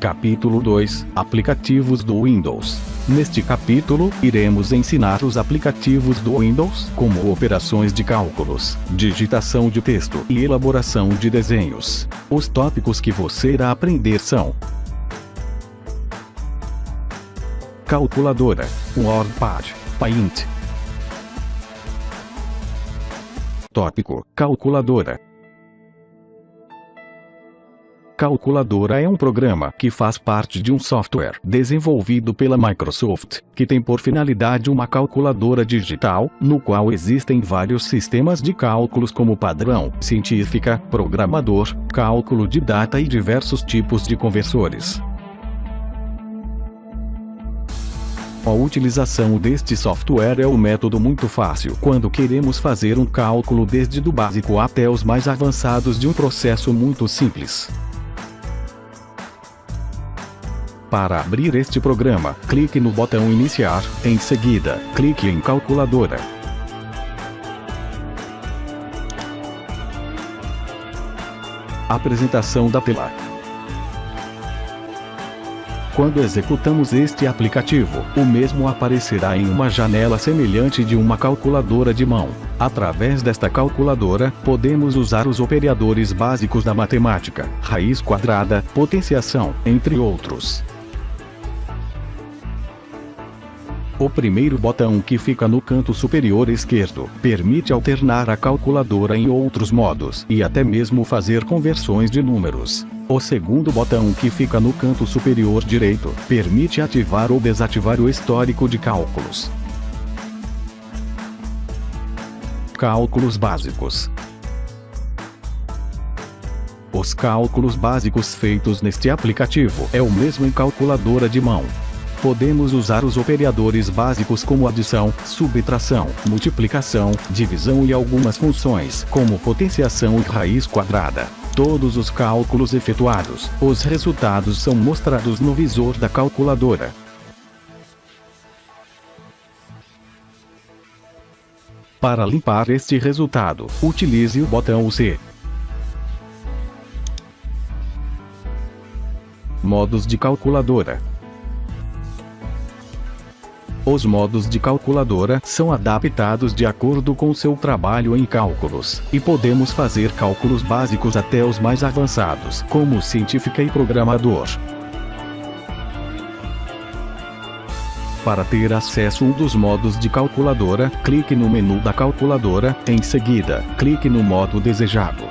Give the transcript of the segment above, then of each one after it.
Capítulo 2 – Aplicativos do Windows. Neste capítulo, iremos ensinar os aplicativos do Windows, como operações de cálculos, digitação de texto e elaboração de desenhos. Os tópicos que você irá aprender são: calculadora, WordPad, Paint. Tópico: calculadora. Calculadora é um programa que faz parte de um software desenvolvido pela Microsoft, que tem por finalidade uma calculadora digital, no qual existem vários sistemas de cálculos como padrão, científica, programador, cálculo de data e diversos tipos de conversores. A utilização deste software é um método muito fácil quando queremos fazer um cálculo desde do básico até os mais avançados de um processo muito simples. Para abrir este programa, clique no botão Iniciar, em seguida, clique em Calculadora. Apresentação da tela. Quando executamos este aplicativo, o mesmo aparecerá em uma janela semelhante de uma calculadora de mão. Através desta calculadora, podemos usar os operadores básicos da matemática, raiz quadrada, potenciação, entre outros. O primeiro botão que fica no canto superior esquerdo permite alternar a calculadora em outros modos e até mesmo fazer conversões de números. O segundo botão que fica no canto superior direito permite ativar ou desativar o histórico de cálculos. Cálculos básicos. Os cálculos básicos feitos neste aplicativo é o mesmo em calculadora de mão. Podemos usar os operadores básicos como adição, subtração, multiplicação, divisão e algumas funções, como potenciação e raiz quadrada. Todos os cálculos efetuados, os resultados são mostrados no visor da calculadora. Para limpar este resultado, utilize o botão C. Modos de calculadora. Os modos de calculadora são adaptados de acordo com seu trabalho em cálculos, e podemos fazer cálculos básicos até os mais avançados, como científica e programador. Para ter acesso a um dos modos de calculadora, clique no menu da calculadora, em seguida, clique no modo desejado.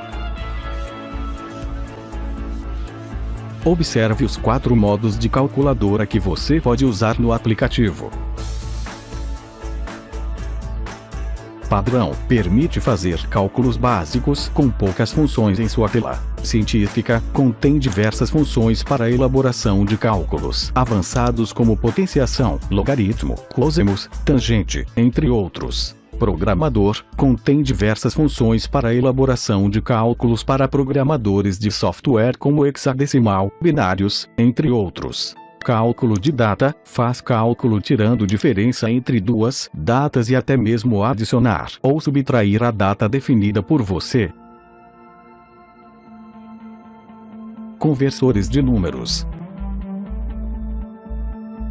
Observe os 4 modos de calculadora que você pode usar no aplicativo. Padrão – permite fazer cálculos básicos com poucas funções em sua tela. Científica – contém diversas funções para elaboração de cálculos avançados como potenciação, logaritmo, cosinos, tangente, entre outros. Programador – contém diversas funções para elaboração de cálculos para programadores de software como hexadecimal, binários, entre outros. Cálculo de data – faz cálculo tirando diferença entre duas datas e até mesmo adicionar ou subtrair a data definida por você. Conversores de números.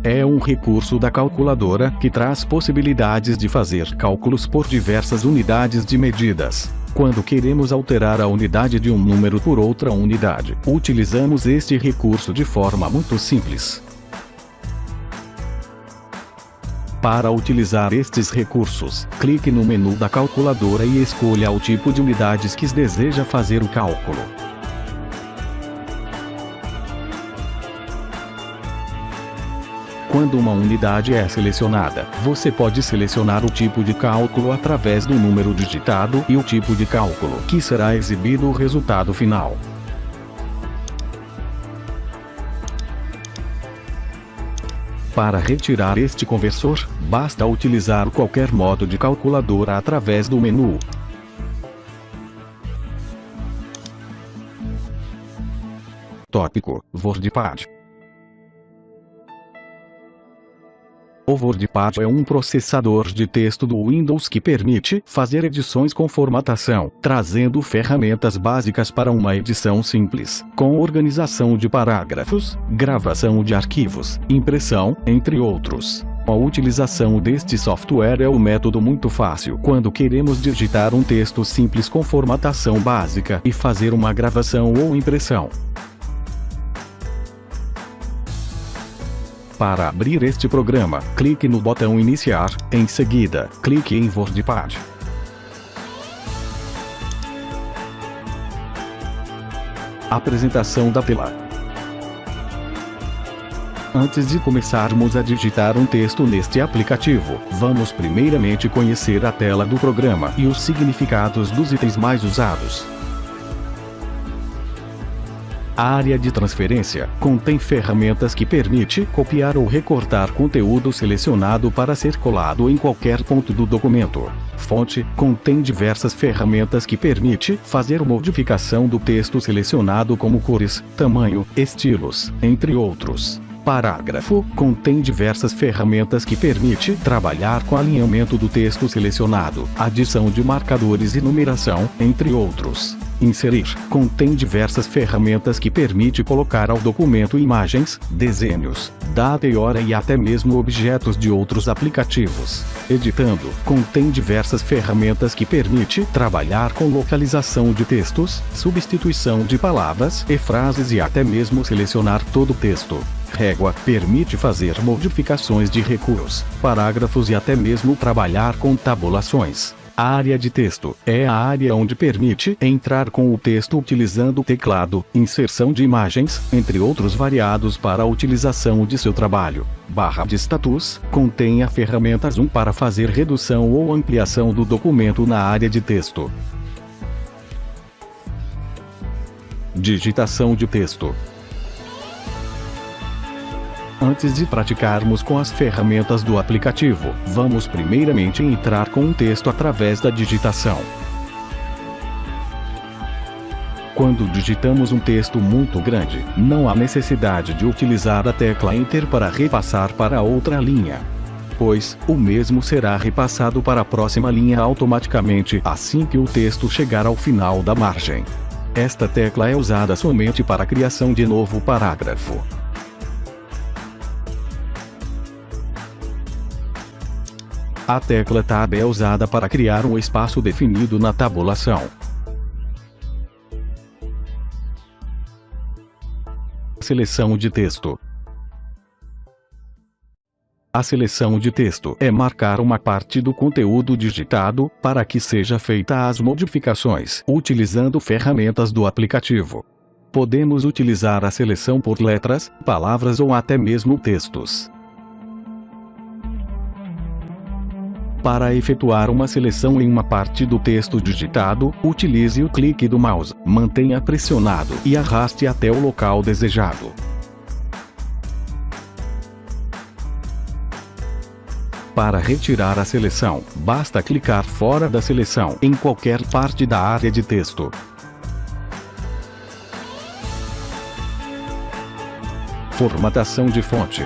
É um recurso da calculadora que traz possibilidades de fazer cálculos por diversas unidades de medidas. Quando queremos alterar a unidade de um número por outra unidade, utilizamos este recurso de forma muito simples. Para utilizar estes recursos, clique no menu da calculadora e escolha o tipo de unidades que deseja fazer o cálculo. Quando uma unidade é selecionada, você pode selecionar o tipo de cálculo através do número digitado e o tipo de cálculo que será exibido o resultado final. Para retirar este conversor, basta utilizar qualquer modo de calculadora através do menu. Tópico: WordPad. O WordPad é um processador de texto do Windows que permite fazer edições com formatação, trazendo ferramentas básicas para uma edição simples, com organização de parágrafos, gravação de arquivos, impressão, entre outros. A utilização deste software é um método muito fácil quando queremos digitar um texto simples com formatação básica e fazer uma gravação ou impressão. Para abrir este programa, clique no botão Iniciar, em seguida, clique em WordPad. Apresentação da tela. Antes de começarmos a digitar um texto neste aplicativo, vamos primeiramente conhecer a tela do programa e os significados dos itens mais usados. A área de transferência contém ferramentas que permite copiar ou recortar conteúdo selecionado para ser colado em qualquer ponto do documento. Fonte contém diversas ferramentas que permite fazer modificação do texto selecionado como cores, tamanho, estilos, entre outros. Parágrafo contém diversas ferramentas que permite trabalhar com alinhamento do texto selecionado, adição de marcadores e numeração, entre outros. Inserir contém diversas ferramentas que permite colocar ao documento imagens, desenhos, data e hora e até mesmo objetos de outros aplicativos. Editando contém diversas ferramentas que permite trabalhar com localização de textos, substituição de palavras e frases e até mesmo selecionar todo o texto. Régua permite fazer modificações de recuos, parágrafos e até mesmo trabalhar com tabulações. A área de texto é a área onde permite entrar com o texto utilizando o teclado, inserção de imagens, entre outros variados para a utilização de seu trabalho. Barra de status contém a ferramenta Zoom para fazer redução ou ampliação do documento na área de texto. Digitação de texto. Antes de praticarmos com as ferramentas do aplicativo, vamos primeiramente entrar com um texto através da digitação. Quando digitamos um texto muito grande, não há necessidade de utilizar a tecla Enter para repassar para outra linha, pois o mesmo será repassado para a próxima linha automaticamente assim que o texto chegar ao final da margem. Esta tecla é usada somente para a criação de novo parágrafo. A tecla Tab é usada para criar um espaço definido na tabulação. Seleção de texto. A seleção de texto é marcar uma parte do conteúdo digitado para que seja feita as modificações utilizando ferramentas do aplicativo. Podemos utilizar a seleção por letras, palavras ou até mesmo textos. Para efetuar uma seleção em uma parte do texto digitado, utilize o clique do mouse, mantenha pressionado e arraste até o local desejado. Para retirar a seleção, basta clicar fora da seleção em qualquer parte da área de texto. Formatação de fonte.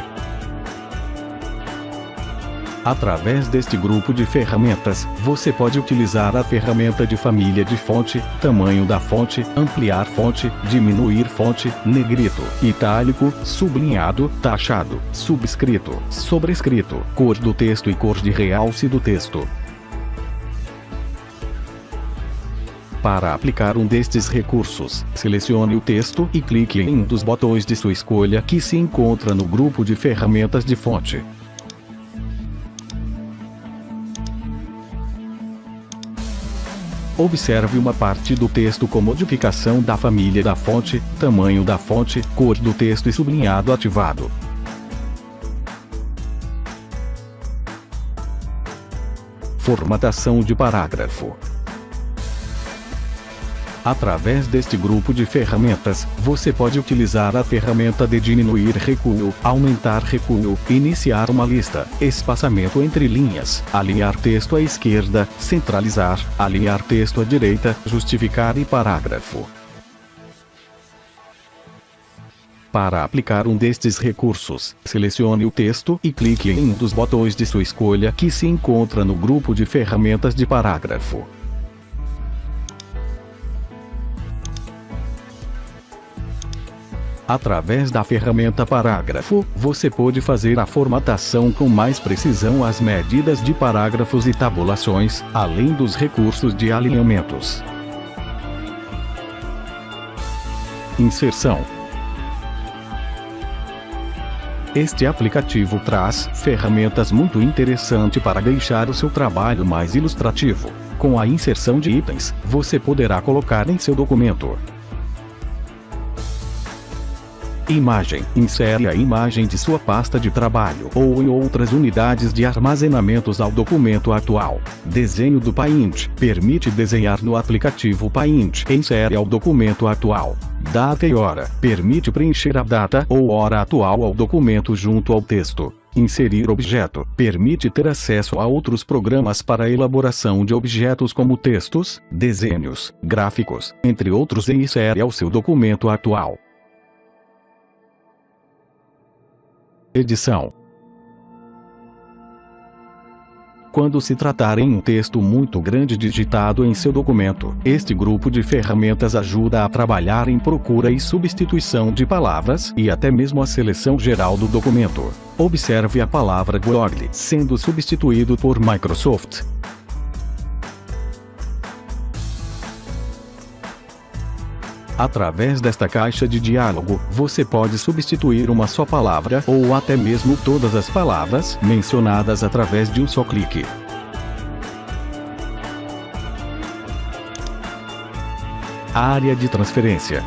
Através deste grupo de ferramentas, você pode utilizar a ferramenta de família de fonte, tamanho da fonte, ampliar fonte, diminuir fonte, negrito, itálico, sublinhado, taxado, subscrito, sobrescrito, cor do texto e cor de realce do texto. Para aplicar um destes recursos, selecione o texto e clique em um dos botões de sua escolha que se encontra no grupo de ferramentas de fonte. Observe uma parte do texto com modificação da família da fonte, tamanho da fonte, cor do texto e sublinhado ativado. Formatação de parágrafo. Através deste grupo de ferramentas, você pode utilizar a ferramenta de diminuir recuo, aumentar recuo, iniciar uma lista, espaçamento entre linhas, alinhar texto à esquerda, centralizar, alinhar texto à direita, justificar e parágrafo. Para aplicar um destes recursos, selecione o texto e clique em um dos botões de sua escolha que se encontra no grupo de ferramentas de parágrafo. Através da ferramenta Parágrafo, você pode fazer a formatação com mais precisão às medidas de parágrafos e tabulações, além dos recursos de alinhamentos. Inserção. Este aplicativo traz ferramentas muito interessantes para deixar o seu trabalho mais ilustrativo. Com a inserção de itens, você poderá colocar em seu documento. Imagem. Insere a imagem de sua pasta de trabalho ou em outras unidades de armazenamentos ao documento atual. Desenho do Paint. Permite desenhar no aplicativo Paint. Insere ao documento atual. Data e hora. Permite preencher a data ou hora atual ao documento junto ao texto. Inserir objeto. Permite ter acesso a outros programas para a elaboração de objetos como textos, desenhos, gráficos, entre outros, e insere ao seu documento atual. Edição. Quando se tratar em um texto muito grande digitado em seu documento, este grupo de ferramentas ajuda a trabalhar em procura e substituição de palavras e até mesmo a seleção geral do documento. Observe a palavra Google sendo substituído por Microsoft. Através desta caixa de diálogo, você pode substituir uma só palavra ou até mesmo todas as palavras mencionadas através de um só clique. Área de transferência.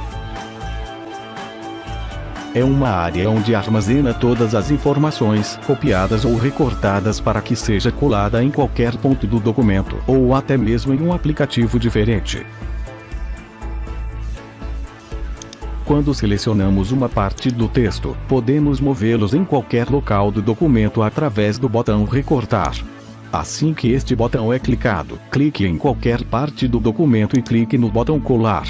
É uma área onde armazena todas as informações copiadas ou recortadas para que seja colada em qualquer ponto do documento ou até mesmo em um aplicativo diferente. Quando selecionamos uma parte do texto, podemos movê-los em qualquer local do documento através do botão Recortar. Assim que este botão é clicado, clique em qualquer parte do documento e clique no botão Colar.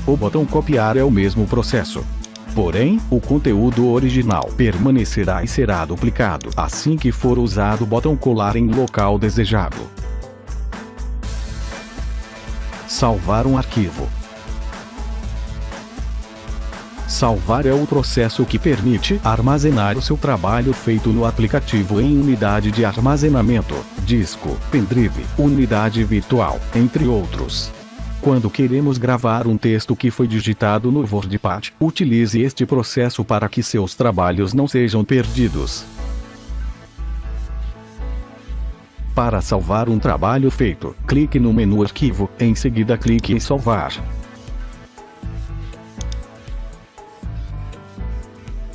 O botão Copiar é o mesmo processo. Porém, o conteúdo original permanecerá e será duplicado assim que for usado o botão Colar em local desejado. Salvar um arquivo. Salvar é o processo que permite armazenar o seu trabalho feito no aplicativo em unidade de armazenamento, disco, pendrive, unidade virtual, entre outros. Quando queremos gravar um texto que foi digitado no WordPad, utilize este processo para que seus trabalhos não sejam perdidos. Para salvar um trabalho feito, clique no menu Arquivo, em seguida clique em Salvar.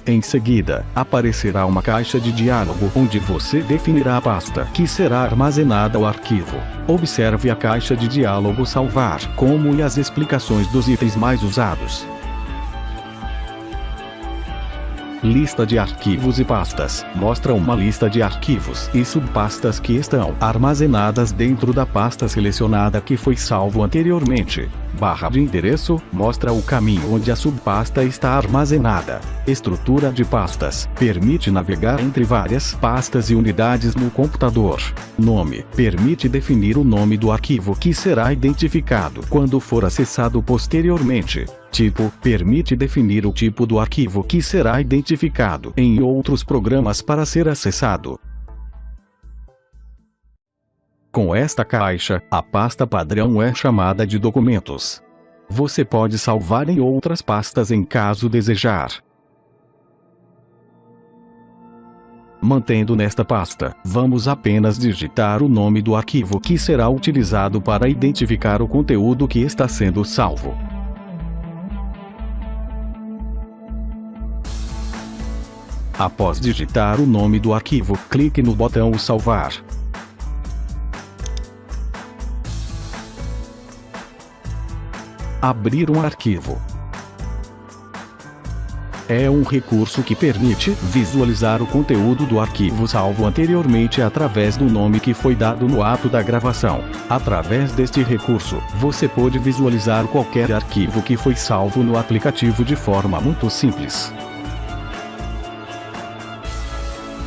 Em seguida, aparecerá uma caixa de diálogo onde você definirá a pasta que será armazenada ao arquivo. Observe a caixa de diálogo Salvar, como e as explicações dos itens mais usados. Lista de arquivos e pastas. Mostra uma lista de arquivos e subpastas que estão armazenadas dentro da pasta selecionada que foi salvo anteriormente. Barra de endereço mostra o caminho onde a subpasta está armazenada. Estrutura de pastas permite navegar entre várias pastas e unidades no computador. Nome permite definir o nome do arquivo que será identificado quando for acessado posteriormente. Tipo permite definir o tipo do arquivo que será identificado em outros programas para ser acessado. Com esta caixa, a pasta padrão é chamada de documentos. Você pode salvar em outras pastas em caso desejar. Mantendo nesta pasta, vamos apenas digitar o nome do arquivo que será utilizado para identificar o conteúdo que está sendo salvo. Após digitar o nome do arquivo, clique no botão Salvar. Abrir um arquivo. É um recurso que permite visualizar o conteúdo do arquivo salvo anteriormente através do nome que foi dado no ato da gravação. Através deste recurso, você pode visualizar qualquer arquivo que foi salvo no aplicativo de forma muito simples.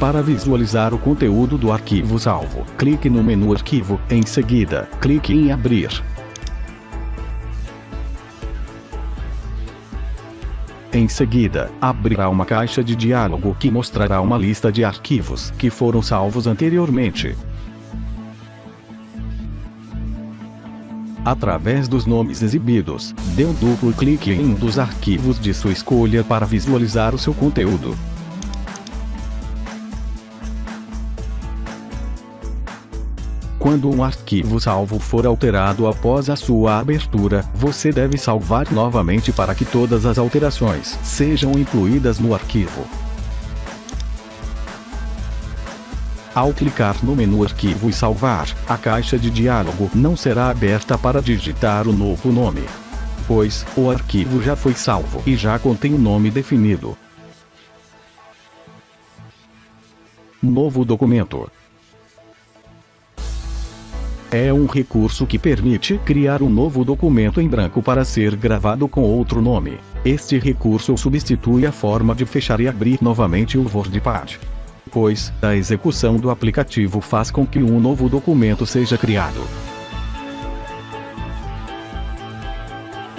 Para visualizar o conteúdo do arquivo salvo, clique no menu Arquivo, em seguida, clique em Abrir. Em seguida, abrirá uma caixa de diálogo que mostrará uma lista de arquivos que foram salvos anteriormente. Através dos nomes exibidos, dê um duplo clique em um dos arquivos de sua escolha para visualizar o seu conteúdo. Quando um arquivo salvo for alterado após a sua abertura, você deve salvar novamente para que todas as alterações sejam incluídas no arquivo. Ao clicar no menu Arquivo e Salvar, a caixa de diálogo não será aberta para digitar o novo nome, pois o arquivo já foi salvo e já contém o nome definido. Novo documento. É um recurso que permite criar um novo documento em branco para ser gravado com outro nome. Este recurso substitui a forma de fechar e abrir novamente o WordPad, pois a execução do aplicativo faz com que um novo documento seja criado.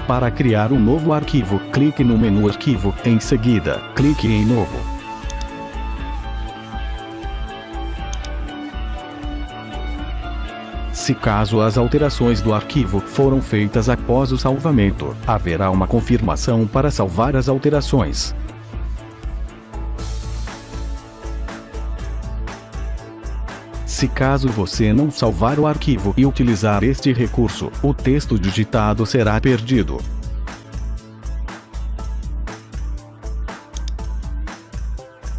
Para criar um novo arquivo, clique no menu Arquivo, em seguida, clique em Novo. Se caso as alterações do arquivo foram feitas após o salvamento, haverá uma confirmação para salvar as alterações. Se caso você não salvar o arquivo e utilizar este recurso, o texto digitado será perdido.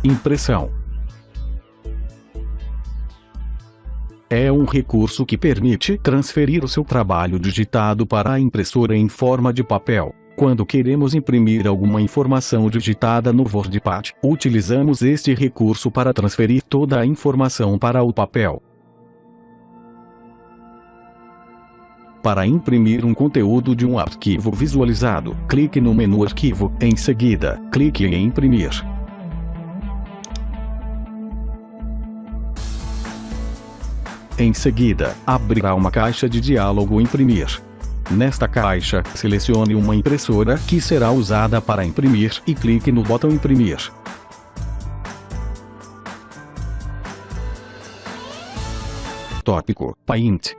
Impressão. É um recurso que permite transferir o seu trabalho digitado para a impressora em forma de papel. Quando queremos imprimir alguma informação digitada no WordPad, utilizamos este recurso para transferir toda a informação para o papel. Para imprimir um conteúdo de um arquivo visualizado, clique no menu Arquivo, em seguida, clique em Imprimir. Em seguida, abrirá uma caixa de diálogo Imprimir. Nesta caixa, selecione uma impressora que será usada para imprimir e clique no botão Imprimir. Tópico: Paint.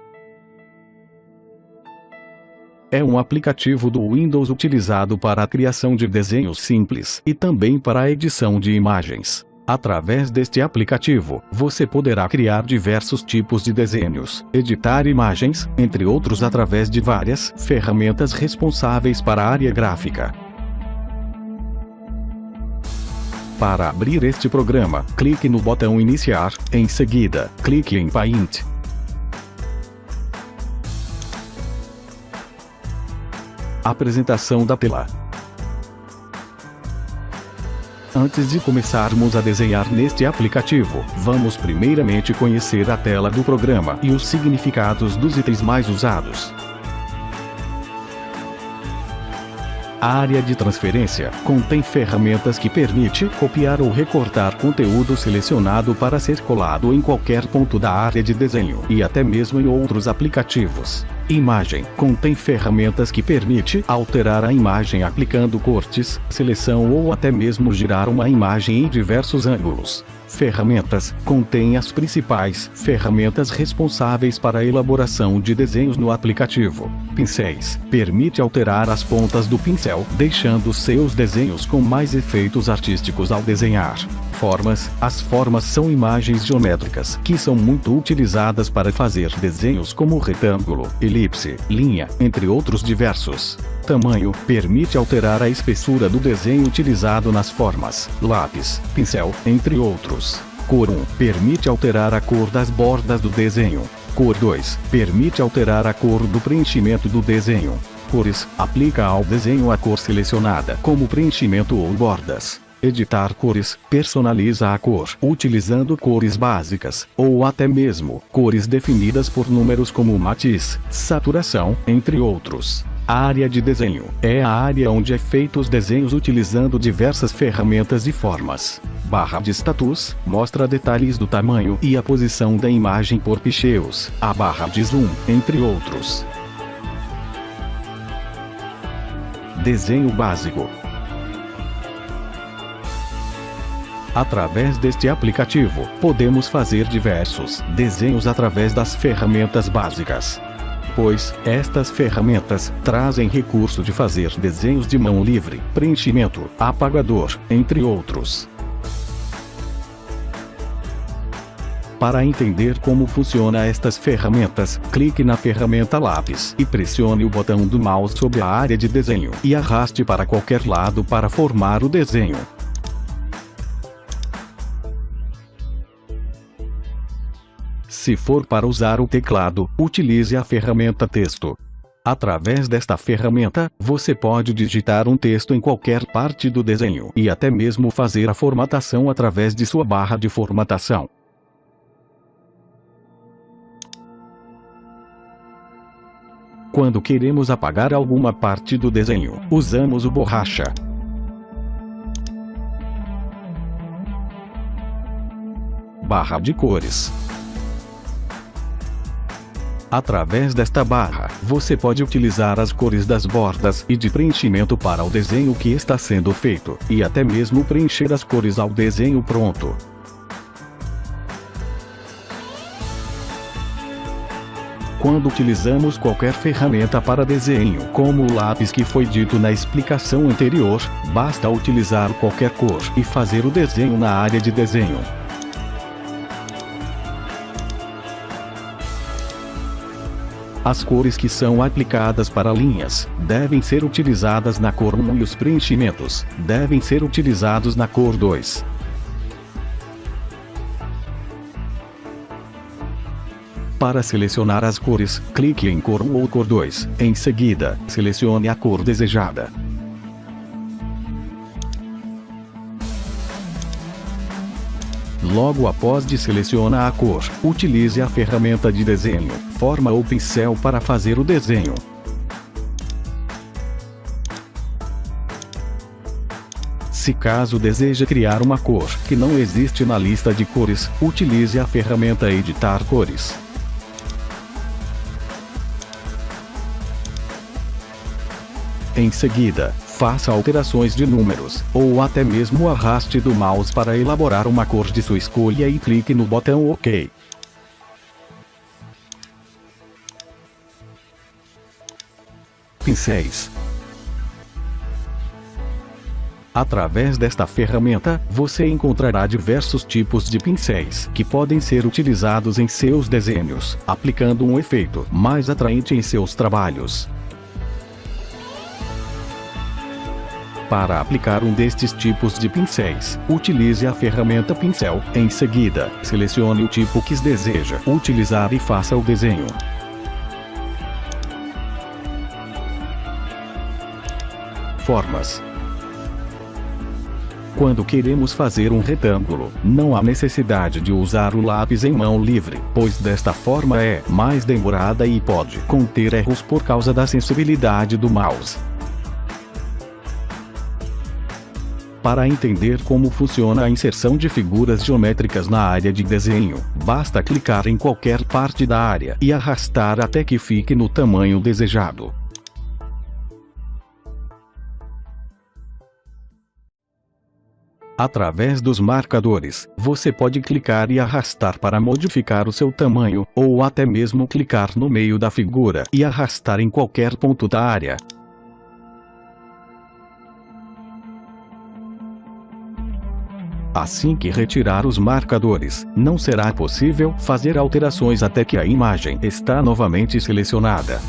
É um aplicativo do Windows utilizado para a criação de desenhos simples e também para a edição de imagens. Através deste aplicativo, você poderá criar diversos tipos de desenhos, editar imagens, entre outros através de várias ferramentas responsáveis para a área gráfica. Para abrir este programa, clique no botão Iniciar, em seguida, clique em Paint. Apresentação da tela. Antes de começarmos a desenhar neste aplicativo, vamos primeiramente conhecer a tela do programa e os significados dos itens mais usados. A área de transferência contém ferramentas que permite copiar ou recortar conteúdo selecionado para ser colado em qualquer ponto da área de desenho e até mesmo em outros aplicativos. Imagem contém ferramentas que permite alterar a imagem aplicando cortes, seleção ou até mesmo girar uma imagem em diversos ângulos. Ferramentas contém as principais ferramentas responsáveis para a elaboração de desenhos no aplicativo. Pincéis permite alterar as pontas do pincel, deixando seus desenhos com mais efeitos artísticos ao desenhar. Formas. As formas são imagens geométricas que são muito utilizadas para fazer desenhos como retângulo, elipse, linha, entre outros diversos. Tamanho permite alterar a espessura do desenho utilizado nas formas, lápis, pincel, entre outros. Cor 1 permite alterar a cor das bordas do desenho. Cor 2 permite alterar a cor do preenchimento do desenho. cores, aplica ao desenho a cor selecionada como preenchimento ou bordas. Editar cores, personaliza a cor utilizando cores básicas, ou até mesmo cores definidas por números como matiz, saturação, entre outros. A área de desenho é a área onde é feito os desenhos utilizando diversas ferramentas e formas. Barra de status mostra detalhes do tamanho e a posição da imagem por pixels, a barra de zoom, entre outros. Desenho básico. Através deste aplicativo, podemos fazer diversos desenhos através das ferramentas básicas, pois estas ferramentas trazem recurso de fazer desenhos de mão livre, preenchimento, apagador, entre outros. Para entender como funciona estas ferramentas, clique na ferramenta lápis e pressione o botão do mouse sobre a área de desenho e arraste para qualquer lado para formar o desenho. Se for para usar o teclado, utilize a ferramenta texto. Através desta ferramenta, você pode digitar um texto em qualquer parte do desenho e até mesmo fazer a formatação através de sua barra de formatação. Quando queremos apagar alguma parte do desenho, usamos o borracha. Barra de cores. Através desta barra, você pode utilizar as cores das bordas e de preenchimento para o desenho que está sendo feito, e até mesmo preencher as cores ao desenho pronto. Quando utilizamos qualquer ferramenta para desenho, como o lápis que foi dito na explicação anterior, basta utilizar qualquer cor e fazer o desenho na área de desenho. As cores que são aplicadas para linhas devem ser utilizadas na cor 1 e os preenchimentos devem ser utilizados na cor 2. Para selecionar as cores, clique em cor 1 ou cor 2. Em seguida, selecione a cor desejada. Logo após de selecionar a cor, utilize a ferramenta de desenho, forma ou pincel para fazer o desenho. Se caso deseja criar uma cor que não existe na lista de cores, utilize a ferramenta Editar Cores. Em seguida, faça alterações de números, ou até mesmo arraste do mouse para elaborar uma cor de sua escolha e clique no botão OK. Pincéis. Através desta ferramenta, você encontrará diversos tipos de pincéis que podem ser utilizados em seus desenhos, aplicando um efeito mais atraente em seus trabalhos. Para aplicar um destes tipos de pincéis, utilize a ferramenta Pincel. Em seguida, selecione o tipo que deseja utilizar e faça o desenho. Formas. Quando queremos fazer um retângulo, não há necessidade de usar o lápis em mão livre, pois desta forma é mais demorada e pode conter erros por causa da sensibilidade do mouse. Para entender como funciona a inserção de figuras geométricas na área de desenho, basta clicar em qualquer parte da área e arrastar até que fique no tamanho desejado. Através dos marcadores, você pode clicar e arrastar para modificar o seu tamanho, ou até mesmo clicar no meio da figura e arrastar em qualquer ponto da área. Assim que retirar os marcadores, não será possível fazer alterações até que a imagem está novamente selecionada.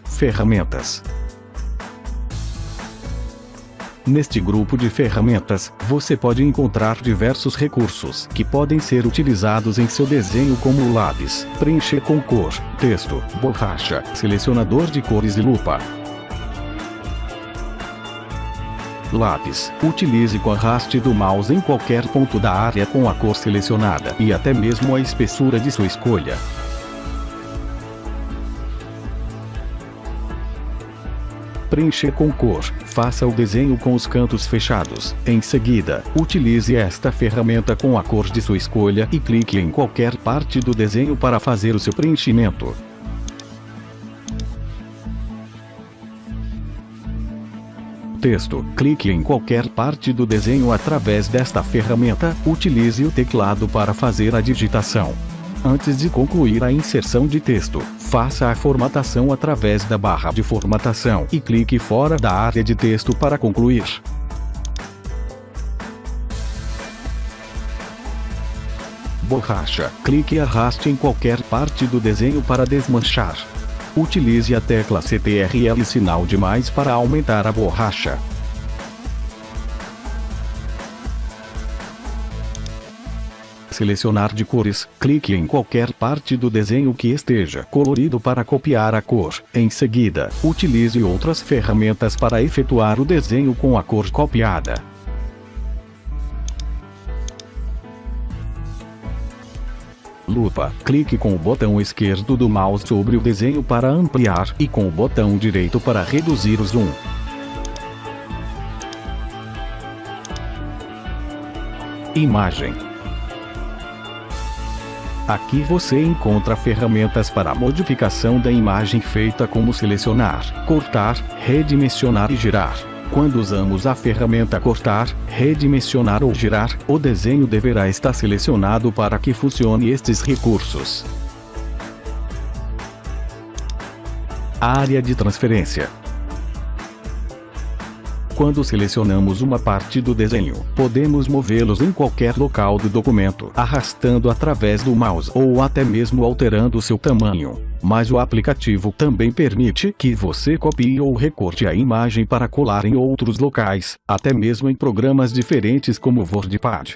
Ferramentas. Neste grupo de ferramentas, você pode encontrar diversos recursos que podem ser utilizados em seu desenho, como o lápis, preencher com cor, texto, borracha, selecionador de cores e lupa. Lápis. Utilize com arraste do mouse em qualquer ponto da área com a cor selecionada e até mesmo a espessura de sua escolha. Preencher com cor. Faça o desenho com os cantos fechados. Em seguida, utilize esta ferramenta com a cor de sua escolha e clique em qualquer parte do desenho para fazer o seu preenchimento. Texto. Clique em qualquer parte do desenho através desta ferramenta. Utilize o teclado para fazer a digitação. Antes de concluir a inserção de texto, faça a formatação através da barra de formatação e clique fora da área de texto para concluir. Borracha. Clique e arraste em qualquer parte do desenho para desmanchar. Utilize a tecla CTRL e sinal de mais para aumentar a borracha. Selecionar de cores. Clique em qualquer parte do desenho que esteja colorido para copiar a cor. Em seguida, utilize outras ferramentas para efetuar o desenho com a cor copiada. Lupa. Clique com o botão esquerdo do mouse sobre o desenho para ampliar e com o botão direito para reduzir o zoom. Imagem. Aqui você encontra ferramentas para a modificação da imagem, feita como selecionar, cortar, redimensionar e girar. Quando usamos a ferramenta cortar, redimensionar ou girar, o desenho deverá estar selecionado para que funcione estes recursos. Área de transferência. Quando selecionamos uma parte do desenho, podemos movê-los em qualquer local do documento, arrastando através do mouse ou até mesmo alterando seu tamanho. Mas o aplicativo também permite que você copie ou recorte a imagem para colar em outros locais, até mesmo em programas diferentes como WordPad.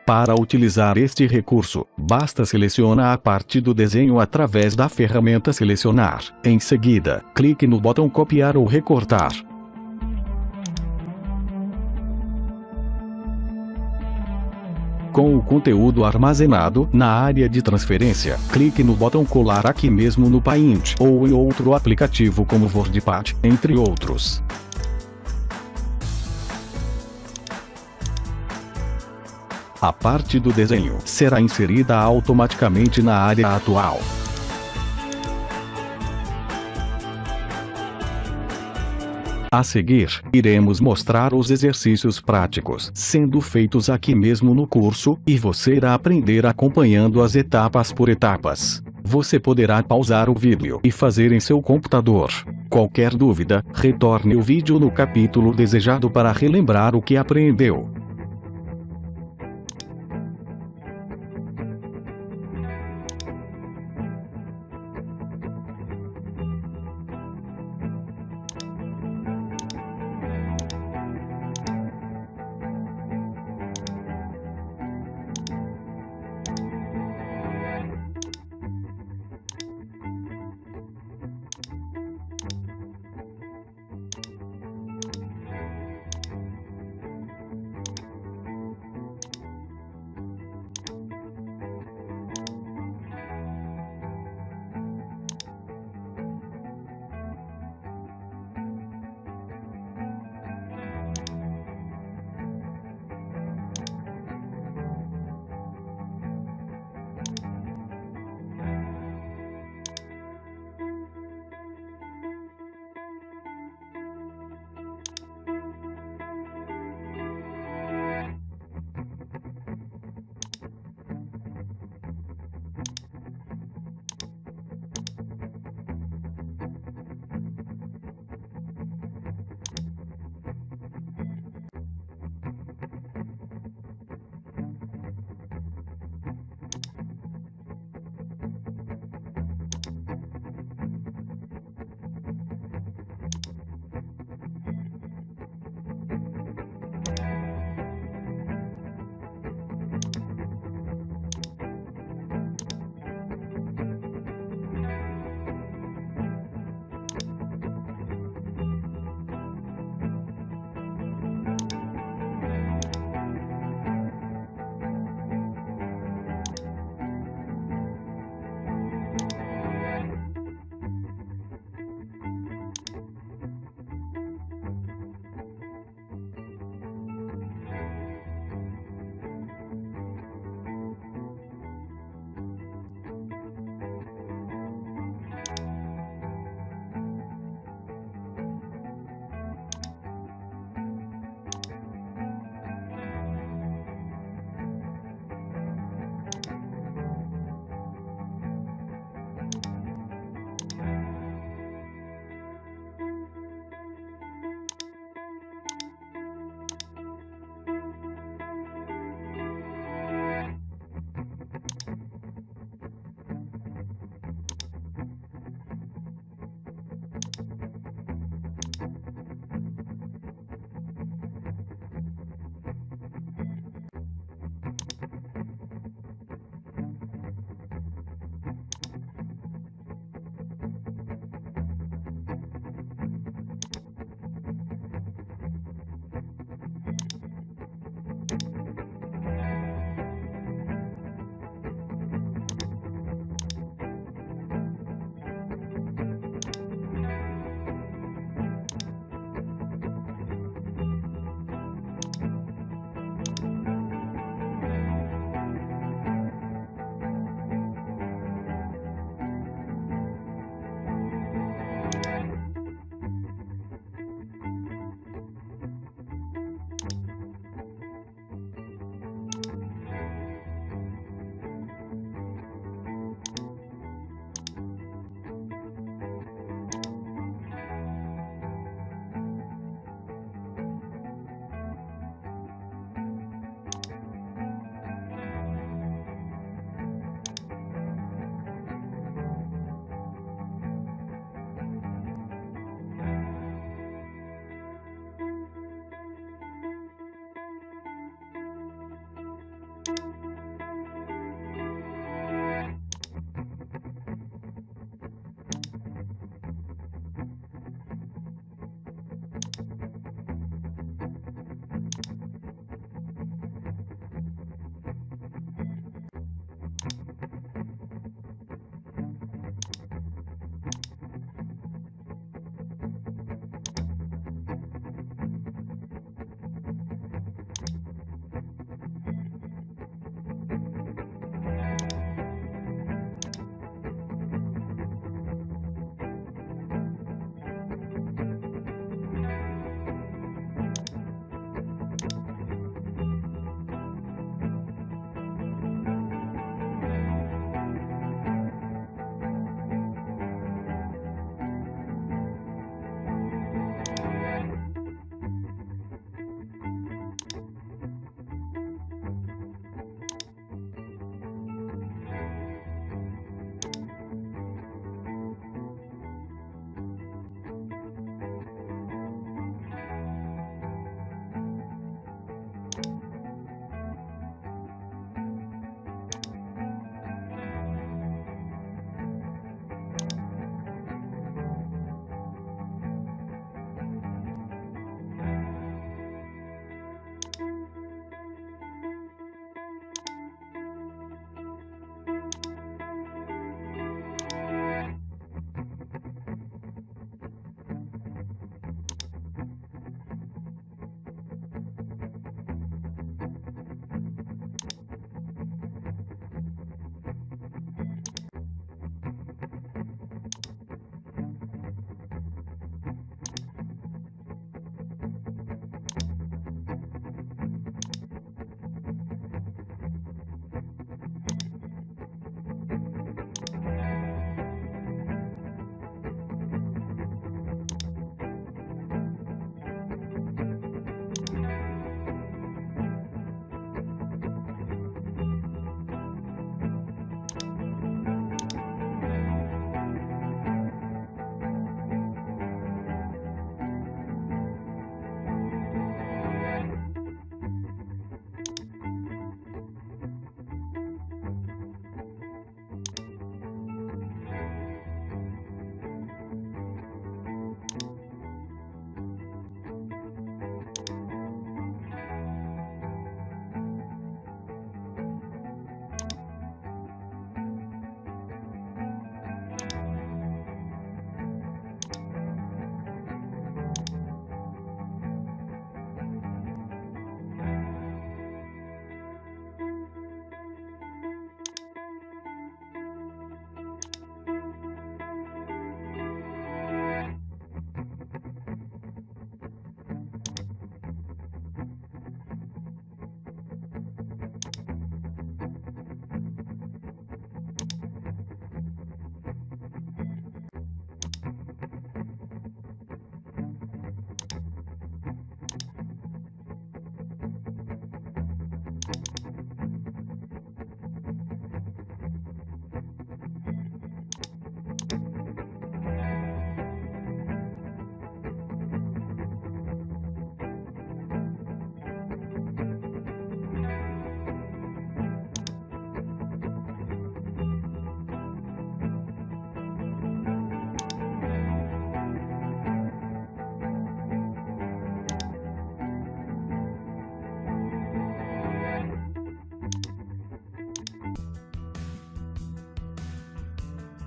Para utilizar este recurso, basta selecionar a parte do desenho através da ferramenta Selecionar. Em seguida, clique no botão Copiar ou Recortar. Com o conteúdo armazenado na área de transferência, clique no botão Colar aqui mesmo no Paint ou em outro aplicativo como WordPad, entre outros. A parte do desenho será inserida automaticamente na área atual. A seguir, iremos mostrar os exercícios práticos sendo feitos aqui mesmo no curso, e você irá aprender acompanhando as etapas por etapas. Você poderá pausar o vídeo e fazer em seu computador. Qualquer dúvida, retorne o vídeo no capítulo desejado para relembrar o que aprendeu.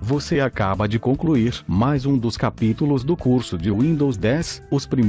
Você acaba de concluir mais um dos capítulos do curso de Windows 10, os primeiros